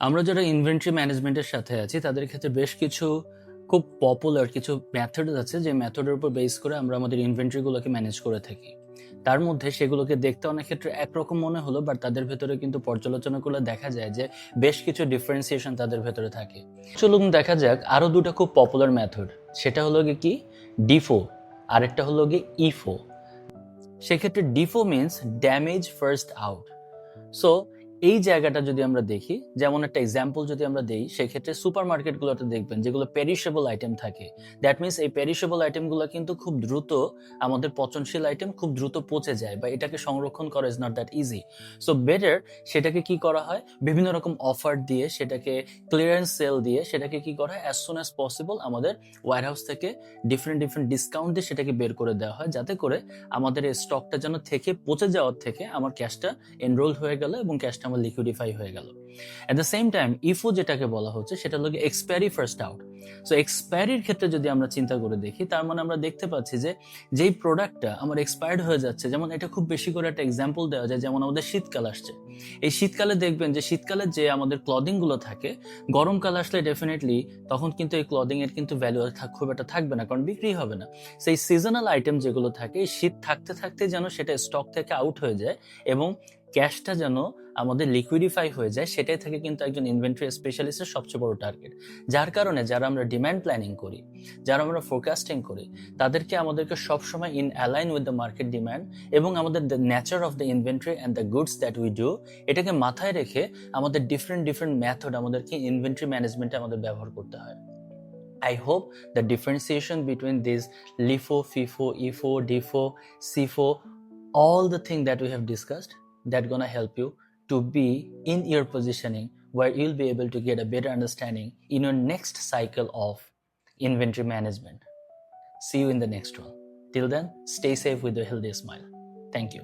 আমরা যারা ইনভেন্টরি ম্যানেজমেন্টের সাথে আছি তাদের ক্ষেত্রে বেশ কিছু খুব পপুলার কিছু মেথড আছে যে মেথডের উপর বেস করে আমরা আমাদের ইনভেন্টরিগুলোকে ম্যানেজ করে থাকি। তার মধ্যে সেগুলোকে দেখতে অনেক ক্ষেত্রে একরকম মনে হলো, বাট তাদের ভেতরে কিন্তু পর্যালোচনা করলে দেখা যায় যে বেশ কিছু ডিফারেন্সিয়েশন তাদের ভেতরে থাকে। চলুন দেখা যাক আরও দুটো খুব পপুলার মেথড। সেটা হলো গিয়ে কি, ডিফো, আরেকটা হলো গিয়ে ইফো। সেক্ষেত্রে Defoe means damage first out. So এই জায়গাটা যদি আমরা দেখি, যেমন একটা এক্সাম্পল যদি আমরা দেই, সেক্ষেত্রে সুপার মার্কেটগুলোতে দেখবেন যেগুলো পেরিশেবল আইটেম থাকে। দ্যাট মিনস এই পেরিশেবল আইটেমগুলো কিন্তু খুব দ্রুত, আমাদের পচনশীল আইটেম খুব দ্রুত পচে যায়, বা এটাকে সংরক্ষণ করা is not that easy. So better সেটাকে কি করা হয়, বিভিন্ন রকম অফার দিয়ে, সেটাকে ক্লিয়ারেন্স সেল দিয়ে সেটাকে কি করা হয়, অ্যাজ সুন অ্যাজ পসিবল আমাদের ওয়্যারহাউস থেকে ডিফারেন্ট ডিসকাউন্ট দিয়ে সেটাকে বের করে দেওয়া হয়, যাতে করে আমাদের এই স্টকটা যেন থেকে পচে যাওয়ার থেকে আমার ক্যাশটা এনরোল হয়ে গেল এবং ক্যাশটা আমার লিকুইডিফাই হয়ে গেল। অ্যাট দ্য সেম টাইম ইফো যেটাকে বলা হচ্ছে সেটা হলো এক্সপায়ারি ফার্স্ট আউট। সো এক্সপায়ারির ক্ষেত্রে যদি আমরা চিন্তা করে দেখি, তার মানে আমরা দেখতে পাচ্ছি যে যেই প্রোডাক্টটা আমার এক্সপায়ার্ড হয়ে যাচ্ছে, যেমন এটা খুব বেশি করে একটা এক্সাম্পল দেওয়া যায়, যেমন আমাদের শীতকাল আসছে। এই শীতকালে দেখবেন যে শীতকালে যে আমাদের ক্লদিংগুলো থাকে, গরমকাল আসলে ডেফিনেটলি তখন কিন্তু এই ক্লদিং এর কিন্তু ভ্যালু খুব একটা থাকবে না, কারণ বিক্রি হবে না। সেই সিজনাল আইটেম যেগুলো থাকে, শীত থাকতে থাকতে যেন সেটা স্টক থেকে আউট হয়ে যায় এবং ক্যাশটা যেন আমাদের লিকুইডিফাই হয়ে যায়, সেটাই থেকে কিন্তু একজন ইনভেন্টরি স্পেশালিস্টের সবচেয়ে বড় টার্গেট। যার কারণে যারা আমরা ডিমান্ড প্ল্যানিং করি, যারা আমরা ফোরকাস্টিং করি, তাদেরকে আমাদেরকে সবসময় in align with the market demand এবং আমাদের the nature of the inventory and the goods that we do, এটাকে মাথায় রেখে আমাদের ডিফারেন্ট মেথড আমাদেরকে ইনভেন্টরি ম্যানেজমেন্টে আমাদের ব্যবহার করতে হয়। I hope the differentiation between these LIFO, FIFO, EFO, DIFO, CIFO, all the things that we have discussed, that gonna help you to be in your positioning where you'll be able to get a better understanding in your next cycle of inventory management. See you in the next one. Till then, stay safe with a healthy smile. Thank you.